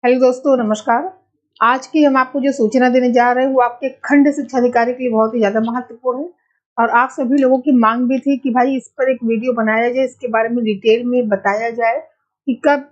Hello दोस्तों, नमस्कार। आज की हम आपको जो सूचना देने जा रहे हैं वो आपके खंड शिक्षा अधिकारी के लिए बहुत ही ज़्यादा महत्वपूर्ण है और आप सभी लोगों की मांग भी थी कि भाई इस पर एक वीडियो बनाया जाए, इसके बारे में डिटेल में बताया जाए कि कब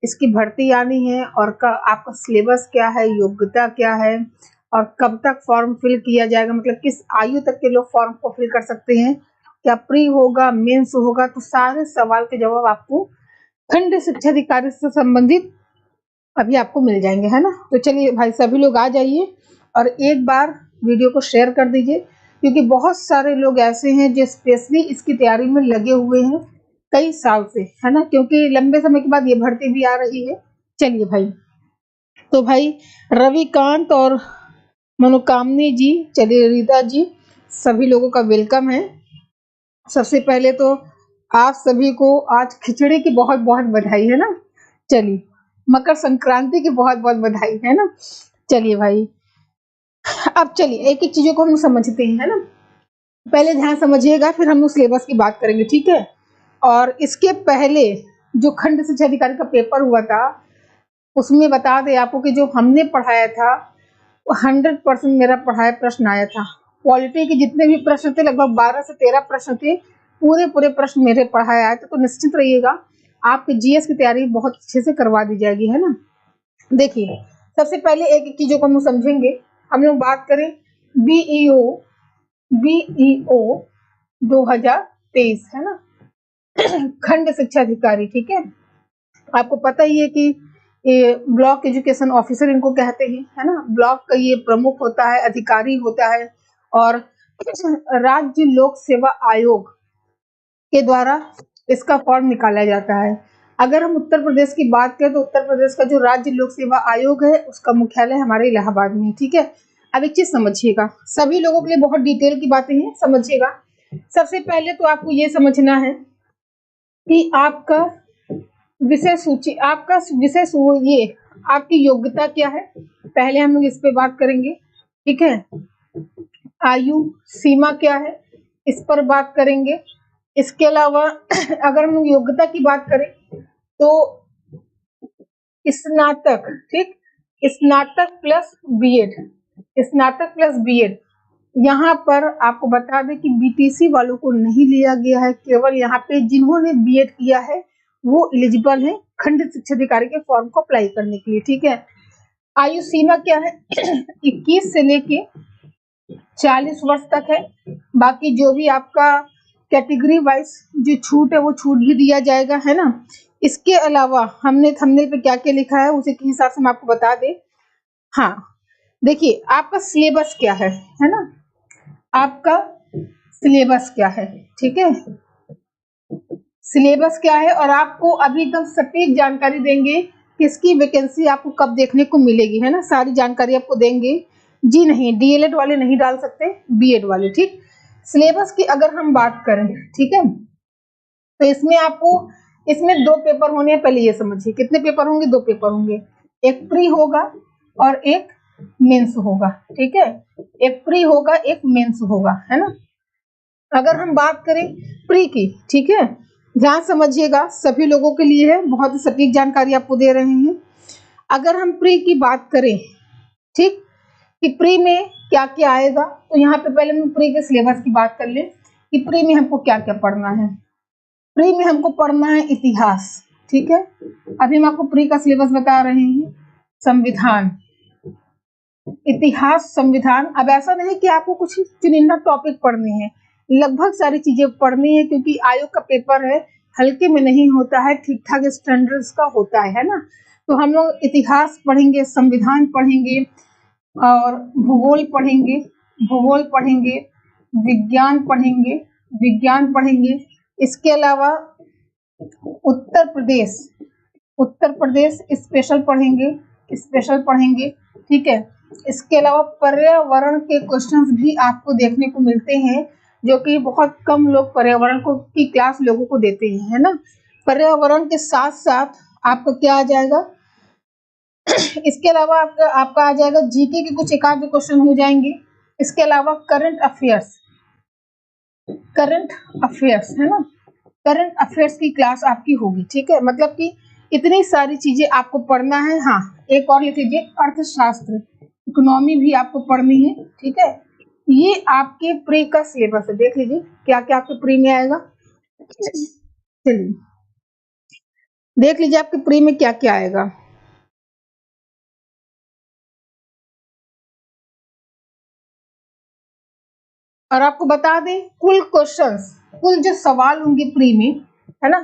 इसकी भर्ती आनी है और कब आपका सिलेबस क्या है, योग्यता क्या है और कब तक फॉर्म फिल किया जाएगा, मतलब किस आयु तक के लोग फॉर्म को फिल कर सकते हैं, क्या प्री होगा, मेंस होगा। तो सारे सवाल के जवाब आपको खंड शिक्षा अधिकारी से संबंधित अभी आपको मिल जाएंगे, है ना। तो चलिए भाई, सभी लोग आ जाइए और एक बार वीडियो को शेयर कर दीजिए, क्योंकि बहुत सारे लोग ऐसे हैं जो स्पेशली इसकी तैयारी में लगे हुए हैं कई साल से, है ना, क्योंकि लंबे समय के बाद ये भर्ती भी आ रही है। चलिए भाई, तो भाई रविकांत और मनोकामनी जी, चलिए रीता जी, सभी लोगों का वेलकम है। सबसे पहले तो आप सभी को आज खिचड़ी की बहुत बहुत बधाई, है ना। चलिए, मकर संक्रांति की बहुत बहुत बधाई, है ना। चलिए भाई, अब चलिए एक एक चीजों को हम समझते हैं, है ना। पहले ध्यान समझिएगा, फिर हम लोग सिलेबस की बात करेंगे, ठीक है। और इसके पहले जो खंड शिक्षा अधिकारी का पेपर हुआ था, उसमें बता दें आपको कि जो हमने पढ़ाया था 100% मेरा पढ़ाया प्रश्न आया था। पॉलिटी के जितने भी प्रश्न थे, लगभग 12 से 13 प्रश्न थे, पूरे पूरे प्रश्न मेरे पढ़ाए आए थे। तो निश्चित रहिएगा, आपकी जीएस की तैयारी बहुत अच्छे से करवा दी जाएगी, है ना। देखिए, सबसे पहले एक एक चीजों को हम समझेंगे। हम लोग बात करें बीईओ बीईओ 2023, है ना, खंड शिक्षा अधिकारी, ठीक है। आपको पता ही है कि ये ब्लॉक एजुकेशन ऑफिसर इनको कहते हैं, है ना। ब्लॉक का ये प्रमुख होता है, अधिकारी होता है और राज्य लोक सेवा आयोग के द्वारा इसका फॉर्म निकाला जाता है। अगर हम उत्तर प्रदेश की बात करें तो उत्तर प्रदेश का जो राज्य लोक सेवा आयोग है उसका मुख्यालय हमारे इलाहाबाद में है, ठीक है। अब एक चीज समझिएगा, सभी लोगों के लिए बहुत डिटेल की बातें हैं, समझिएगा। सबसे पहले तो आपको ये समझना है कि आपका विषय सूची, आपका विषय ये आपकी योग्यता क्या है। पहले हम लोग इस पे बात करेंगे, ठीक है। आयु सीमा क्या है, इस पर बात करेंगे। इसके अलावा अगर हम योग्यता की बात करें तो स्नातक, ठीक, स्नातक प्लस बीएड, स्नातक प्लस बीएड। यहाँ पर आपको बता दें कि बीटीसी वालों को नहीं लिया गया है, केवल यहाँ पे जिन्होंने बीएड किया है वो एलिजिबल है खंड शिक्षा अधिकारी के फॉर्म को अप्लाई करने के लिए, ठीक है। आयु सीमा क्या है 21 से लेके 40 वर्ष तक है। बाकी जो भी आपका कैटेगरी वाइज जो छूट है वो छूट भी दिया जाएगा, है ना। इसके अलावा हमने थंबनेल पे क्या क्या लिखा है उसी के हिसाब से हम आपको बता दें। हाँ, देखिए आपका सिलेबस क्या है ना, आपका सिलेबस क्या है, ठीक है। सिलेबस क्या है और आपको अभी एकदम सटीक जानकारी देंगे किसकी वैकेंसी आपको कब देखने को मिलेगी, है ना। सारी जानकारी आपको देंगे। जी नहीं, डीएलएड वाले नहीं डाल सकते, बीएड वाले, ठीक। सिलेबस की अगर हम बात करें, ठीक है, तो इसमें आपको इसमें 2 पेपर होने हैं। पहले ये समझिए कितने पेपर होंगे, 2 पेपर होंगे। एक प्री होगा और एक मेंस होगा, ठीक है। एक प्री होगा, एक मेंस होगा, है ना। अगर हम बात करें प्री की, ठीक है, ध्यान समझिएगा, सभी लोगों के लिए है, बहुत ही सटीक जानकारी आपको दे रहे हैं। अगर हम प्री की बात करें, ठीक, कि प्री में क्या क्या आएगा, तो यहाँ पे पहले हम प्री के सिलेबस की बात कर लें कि प्री में हमको क्या क्या पढ़ना है। प्री में हमको पढ़ना है इतिहास, ठीक है। अभी हम आपको प्री का सिलेबस बता रहे हैं। संविधान, इतिहास, संविधान। अब ऐसा नहीं कि आपको कुछ चुनिंदा टॉपिक पढ़ने हैं, लगभग सारी चीजें पढ़नी है, क्योंकि आयोग का पेपर है, हल्के में नहीं होता है, ठीक ठाक स्टैंडर्ड्स का होता है ना। तो हम लोग इतिहास पढ़ेंगे, संविधान पढ़ेंगे और भूगोल पढ़ेंगे, भूगोल पढ़ेंगे, विज्ञान पढ़ेंगे, विज्ञान पढ़ेंगे। इसके अलावा उत्तर प्रदेश, उत्तर प्रदेश स्पेशल पढ़ेंगे, स्पेशल पढ़ेंगे, ठीक है। इसके अलावा पर्यावरण के क्वेश्चंस भी आपको देखने को मिलते हैं, जो कि बहुत कम लोग पर्यावरण को की क्लास लोगों को देते हैं, है ना। पर्यावरण के साथ साथ आपका क्या आ जाएगा इसके अलावा आपका आ जाएगा जीके के कुछ एक आध क्वेश्चन हो जाएंगे। इसके अलावा करंट अफेयर्स, करंट अफेयर्स, है ना, करंट अफेयर्स की क्लास आपकी होगी, ठीक है। मतलब कि इतनी सारी चीजें आपको पढ़ना है। हाँ, एक और लिख लीजिए, अर्थशास्त्र, इकोनॉमी भी आपको पढ़नी है, ठीक है। ये आपके प्री का सिलेबस है, देख लीजिए क्या क्या आपके प्री में आएगा। चलिए देख लीजिए आपके प्री में क्या क्या आएगा। और आपको बता दें, कुल क्वेश्चंस, कुल जो सवाल होंगे प्री में, है ना,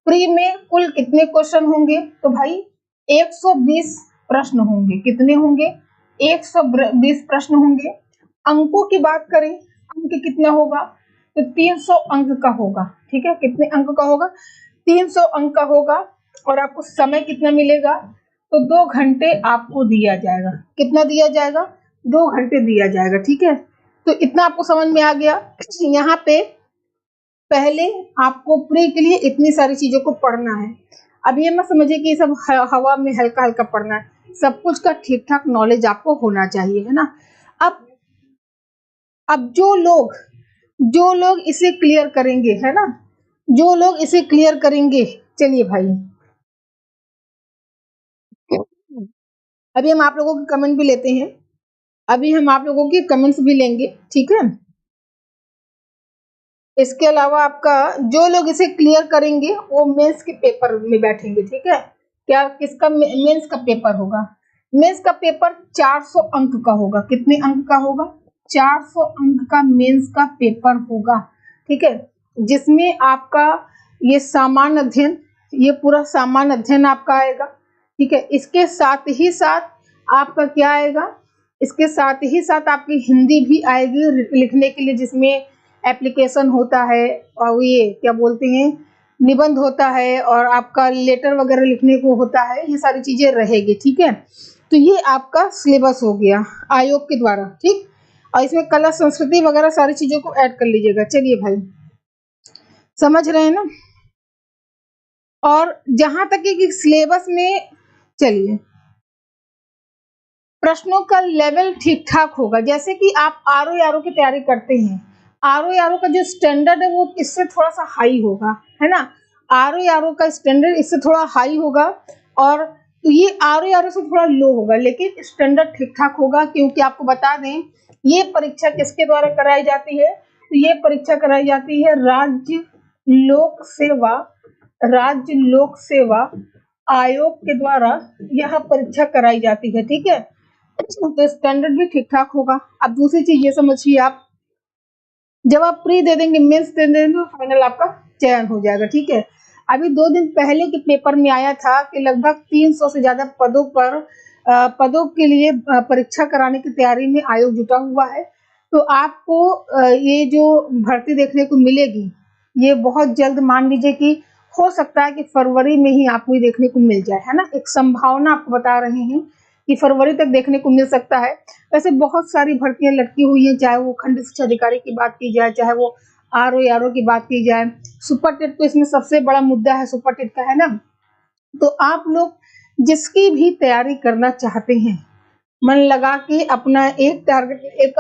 प्री में कुल कितने क्वेश्चन होंगे, तो भाई 120 प्रश्न होंगे। कितने होंगे? 120 प्रश्न होंगे। अंकों की बात करें, अंक कितना होगा, तो 300 अंक का होगा, ठीक है। कितने अंक का होगा? 300 अंक का होगा। और आपको समय कितना मिलेगा, तो 2 घंटे आपको दिया जाएगा। कितना दिया जाएगा? 2 घंटे दिया जाएगा, ठीक है। तो इतना आपको समझ में आ गया। यहाँ पे पहले आपको प्री के लिए इतनी सारी चीजों को पढ़ना है। अब ये मत समझिए कि सब हवा में हल्का हल्का पढ़ना है, सब कुछ का ठीक ठाक नॉलेज आपको होना चाहिए, है ना। अब जो लोग इसे क्लियर करेंगे, है ना, जो लोग इसे क्लियर करेंगे, चलिए भाई अभी हम आप लोगों के कमेंट भी लेते हैं, अभी हम आप लोगों के कमेंट्स भी लेंगे, ठीक है। इसके अलावा आपका जो लोग इसे क्लियर करेंगे वो मेंस के पेपर में बैठेंगे, ठीक है। क्या किसका मेंस का पेपर होगा? मेंस का पेपर 400 अंक का होगा। कितने अंक का होगा? 400 अंक का मेंस का पेपर होगा, ठीक है। जिसमें आपका ये सामान्य अध्ययन, ये पूरा सामान्य अध्ययन आपका आएगा, ठीक है। इसके साथ ही साथ आपका क्या आएगा? इसके साथ ही साथ आपकी हिंदी भी आएगी लिखने के लिए, जिसमें एप्लीकेशन होता है और ये क्या बोलते हैं, निबंध होता है, और आपका लेटर वगैरह लिखने को होता है। ये सारी चीजें रहेगी, ठीक है। तो ये आपका सिलेबस हो गया आयोग के द्वारा, ठीक। और इसमें कला संस्कृति वगैरह सारी चीजों को ऐड कर लीजिएगा। चलिए भाई, समझ रहे हैं ना। और जहां तक कि सिलेबस में, चलिए, प्रश्नों का लेवल ठीक ठाक होगा। जैसे कि आप आरओ की तैयारी करते हैं, आरओ का जो स्टैंडर्ड है वो इससे थोड़ा सा हाई होगा, है ना। आरओ का स्टैंडर्ड इससे थोड़ा हाई होगा, और ये आरओ से थोड़ा लो होगा, लेकिन स्टैंडर्ड ठीक ठाक होगा। क्योंकि आपको बता दें, ये परीक्षा किसके द्वारा कराई जाती है, तो ये परीक्षा कराई जाती है राज्य लोक सेवा आयोग के द्वारा यह परीक्षा कराई जाती है, ठीक है। तो स्टैंडर्ड भी ठीक ठाक होगा। अब दूसरी चीज ये समझिए, आप जब आप प्री दे देंगे, मेंस दे देंगे, फाइनल आपका चयन हो जाएगा, ठीक है। अभी 2 दिन पहले के पेपर में आया था कि लगभग 300 से ज्यादा पदों के लिए परीक्षा कराने की तैयारी में आयोग जुटा हुआ है। तो आपको ये जो भर्ती देखने को मिलेगी, ये बहुत जल्द, मान लीजिए कि हो सकता है कि फरवरी में ही आपको ये देखने को मिल जाए, है ना। एक संभावना आपको बता रहे हैं कि फरवरी तक देखने को मिल सकता है। वैसे बहुत सारी भर्तियां लटकी हुई हैं, चाहे वो खंड शिक्षा अधिकारी की बात की जाए, चाहे वो आरओ की बात की जाए। सुपर टेट तो इसमें सबसे बड़ा मुद्दा है, सुपर टेट का, है ना। तो आप लोग जिसकी भी तैयारी करना चाहते हैं, मन लगा के अपना एक टारगेट, एक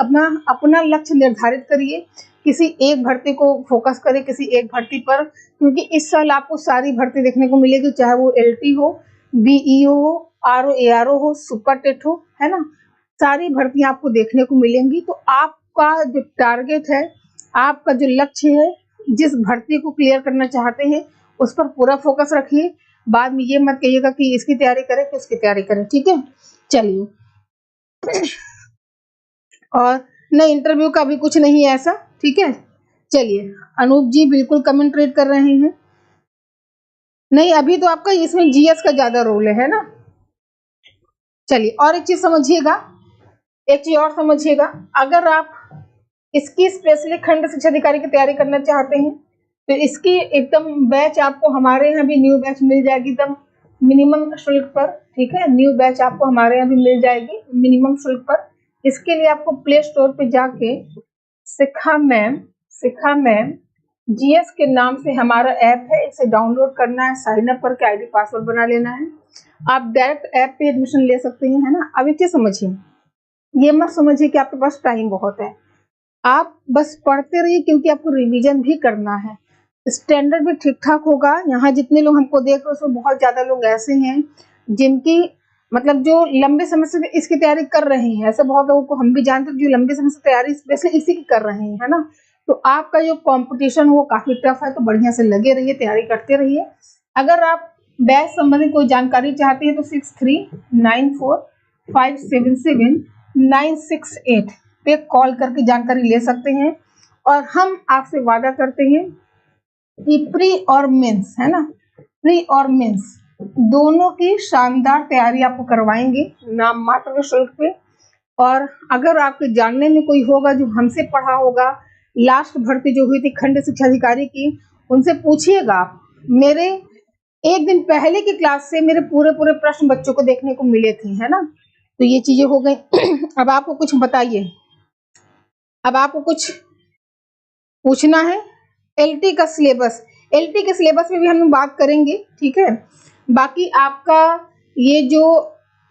अपना लक्ष्य निर्धारित करिए। किसी एक भर्ती को फोकस करें, किसी एक भर्ती पर, क्योंकि इस साल आपको सारी भर्ती देखने को मिलेगी, चाहे वो एलटी हो, बीईओ हो, आरओ हो, सुपर टेट हो, है ना। सारी भर्तियां आपको देखने को मिलेंगी। तो आपका जो टारगेट है, आपका जो लक्ष्य है, जिस भर्ती को क्लियर करना चाहते हैं, उस पर पूरा फोकस रखिए। बाद में ये मत कहिएगा कि इसकी तैयारी करें कि उसकी तैयारी करें, ठीक है। चलिए, और नहीं, इंटरव्यू का भी कुछ नहीं है ऐसा, ठीक है। चलिए, अनूप जी बिल्कुल कमेंट रीड कर रहे हैं। नहीं, अभी तो आपका इसमें जीएस का ज्यादा रोल है ना। चलिए, और एक चीज समझिएगा, एक चीज और समझिएगा, अगर आप इसकी स्पेशली खंड शिक्षा अधिकारी की तैयारी करना चाहते हैं, तो इसकी एकदम बैच आपको हमारे यहाँ भी न्यू बैच मिल जाएगी, एकदम मिनिमम शुल्क पर, ठीक है। न्यू बैच आपको हमारे यहाँ भी मिल जाएगी मिनिमम शुल्क पर। इसके लिए आपको प्ले स्टोर पे जाके शिखा मैम जीएस के नाम से हमारा ऐप है, इसे डाउनलोड करना है, साइन अप करके आईडी पासवर्ड बना लेना है। आप डायरेक्ट ऐप पे एडमिशन ले सकते हैं, है ना। अब एक चीज समझिए, ये मत समझिए कि आपके पास टाइम बहुत है, आप बस पढ़ते रहिए, क्योंकि आपको रिवीजन भी करना है। स्टैंडर्ड भी ठीक ठाक होगा। यहाँ जितने लोग हमको देख रहे हैं उसमें बहुत ज्यादा लोग ऐसे हैं जिनकी मतलब जो लंबे समय से इसकी तैयारी कर रहे हैं। ऐसे बहुत लोगों को हम भी जानते हैं जो लंबे समय से तैयारी स्पेशली इसी की कर रहे हैं, है ना। तो आपका जो कंपटीशन वो काफी टफ है, तो बढ़िया से लगे रहिए, तैयारी करते रहिए। अगर आप बैच संबंधी कोई जानकारी चाहते हैं तो 6394577968 पे कॉल करके जानकारी ले सकते हैं। और हम आपसे वादा करते हैं कि प्री और मेंस, है ना, प्री और मेंस दोनों की शानदार तैयारी आपको करवाएंगे नाम मात्र शुल्क पे। और अगर आपके जानने में कोई होगा जो हमसे पढ़ा होगा, लास्ट भर्ती जो हुई थी खंड शिक्षा अधिकारी की, उनसे पूछिएगा आप। मेरे एक दिन पहले की क्लास से मेरे पूरे प्रश्न बच्चों को देखने को मिले थे, है ना। तो ये चीजें हो गई। अब आपको कुछ बताइए, अब आपको कुछ पूछना है। एलटी का सिलेबस, एलटी के सिलेबस में भी हम बात करेंगे, ठीक है। बाकी आपका ये जो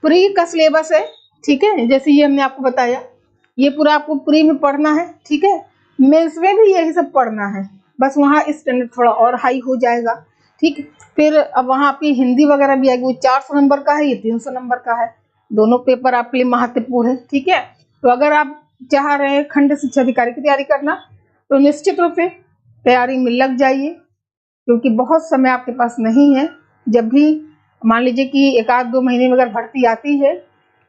प्री का सिलेबस है, ठीक है, जैसे ये हमने आपको बताया, ये पूरा आपको प्री में पढ़ना है, ठीक है। मेंस में भी यही सब पढ़ना है, बस वहाँ स्टैंडर्ड थोड़ा और हाई हो जाएगा, ठीक। फिर अब वहाँ आपकी हिंदी वगैरह भी आएगी, वो 400 नंबर का है, ये 300 नंबर का है। दोनों पेपर आपके लिए महत्वपूर्ण है, ठीक है। तो अगर आप चाह रहे हैं खंड शिक्षा अधिकारी की तैयारी करना तो निश्चित रूप से तैयारी में लग जाइए, क्योंकि बहुत समय आपके पास नहीं है। जब भी मान लीजिए कि 1-2 महीने में अगर भर्ती आती है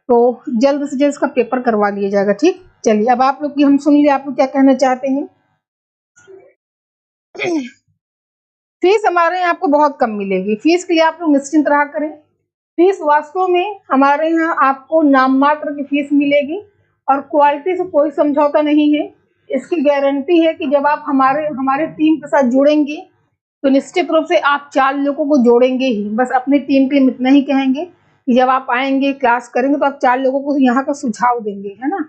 तो जल्द से जल्द इसका पेपर करवा लिया जाएगा, ठीक। चलिए अब आप लोग की हम सुन लिए, आप लोग क्या कहना चाहते हैं। फीस हमारे यहाँ आपको बहुत कम मिलेगी, फीस के लिए आप लोग निश्चिंत रहा करें। फीस वास्तव में हमारे यहाँ आपको नाम मात्र की फीस मिलेगी और क्वालिटी से कोई समझौता नहीं है। इसकी गारंटी है कि जब आप हमारे टीम के साथ जुड़ेंगे तो निश्चित रूप से आप 4 लोगों को जोड़ेंगे ही। बस अपनी टीम के लिए इतना ही कहेंगे कि जब आप आएंगे क्लास करेंगे तो आप 4 लोगों को यहाँ का सुझाव देंगे, है ना।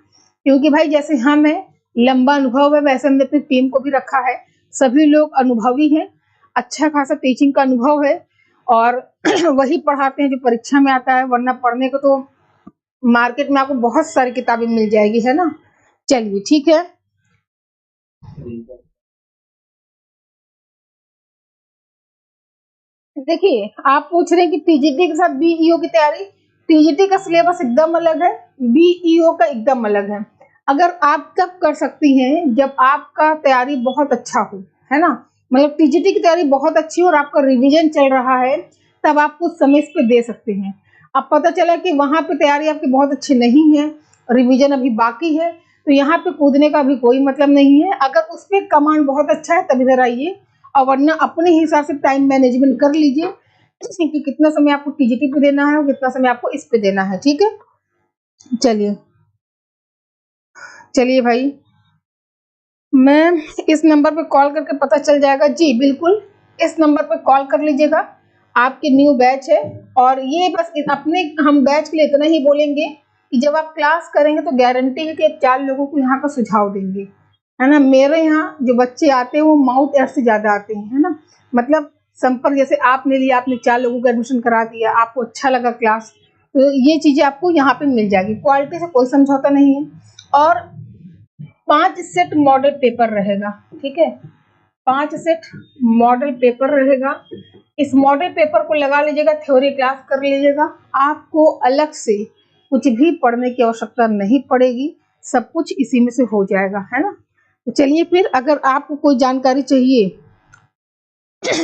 क्योंकि भाई जैसे हमें लंबा अनुभव है वैसे हमने अपनी टीम को भी रखा है, सभी लोग अनुभवी हैं, अच्छा खासा टीचिंग का अनुभव है और वही पढ़ाते हैं जो परीक्षा में आता है। वरना पढ़ने को तो मार्केट में आपको बहुत सारी किताबें मिल जाएगी, है ना। चलिए ठीक है। देखिए आप पूछ रहे हैं कि टीजीटी के साथ बीईओ की तैयारी, टीजीटी का सिलेबस एकदम अलग है, बीईओ का एकदम अलग है। अगर आप तब कर सकती हैं जब आपका तैयारी बहुत अच्छा हो, है ना, मतलब टीजीटी की तैयारी बहुत अच्छी हो और आपका रिवीजन चल रहा है, तब आप कुछ समय इस पे दे सकते हैं। अब पता चला कि वहां पे तैयारी आपकी बहुत अच्छी नहीं है, रिवीजन अभी बाकी है, तो यहाँ पे कूदने का भी कोई मतलब नहीं है। अगर उस पर कमांड बहुत अच्छा है तब इधर आइए, और वरना अपने हिसाब से टाइम मैनेजमेंट कर लीजिए कि कितना समय आपको टीजीटी पे देना है और कितना समय आपको इस पे देना है, ठीक है। चलिए चलिए भाई, मैं इस नंबर पे कॉल करके पता चल जाएगा जी, बिल्कुल इस नंबर पे कॉल कर लीजिएगा। आपकी न्यू बैच है और ये बस अपने हम बैच के लिए इतना ही बोलेंगे कि जब आप क्लास करेंगे तो गारंटी है कि आप 4 लोगों को यहाँ का सुझाव देंगे, है ना। मेरे यहाँ जो बच्चे आते हैं वो माउथ एड से ज्यादा आते हैं, है ना, मतलब संपर्क जैसे आपने लिया, आपने 4 लोगों का एडमिशन करा दिया, आपको अच्छा लगा क्लास, तो ये चीजें आपको यहाँ पे मिल जाएगी। क्वालिटी से कोई समझौता नहीं है। और 5 सेट मॉडल पेपर रहेगा, ठीक है, 5 सेट मॉडल पेपर रहेगा। इस मॉडल पेपर को लगा लीजिएगा, थ्योरी क्लास कर लीजिएगा, आपको अलग से कुछ भी पढ़ने की आवश्यकता नहीं पड़ेगी, सब कुछ इसी में से हो जाएगा, है ना। तो चलिए फिर, अगर आपको कोई जानकारी चाहिए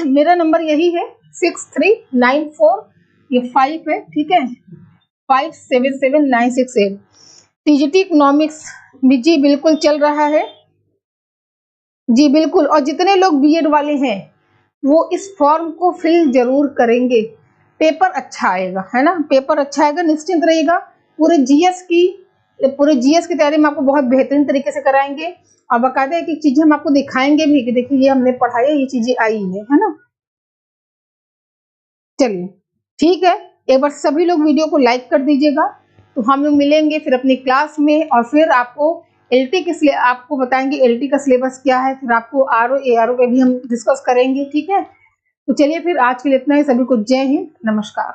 मेरा नंबर यही है 6394, ये 5 है, ठीक है, 577968। टीजीटी इकोनॉमिक्स भी जी बिल्कुल चल रहा है जी, बिल्कुल। और जितने लोग बीएड वाले हैं वो इस फॉर्म को फिल जरूर करेंगे, पेपर अच्छा आएगा, है ना, पेपर अच्छा आएगा, निश्चिंत रहिएगा। पूरे जीएस की तैयारी में आपको बहुत बेहतरीन तरीके से कराएंगे और बाकायदा एक चीजें हम आपको दिखाएंगे भी कि देखिए ये हमने पढ़ाया, ये चीजें आई है ना। चलिए ठीक है, एक बार सभी लोग वीडियो को लाइक कर दीजिएगा। तो हम लोग मिलेंगे फिर अपनी क्लास में और फिर आपको आपको बताएंगे एलटी का सिलेबस क्या है, फिर आपको आरओ एआरओ पे भी हम डिस्कस करेंगे, ठीक है। तो चलिए फिर आज के लिए इतना ही, सभी को जय हिंद, नमस्कार।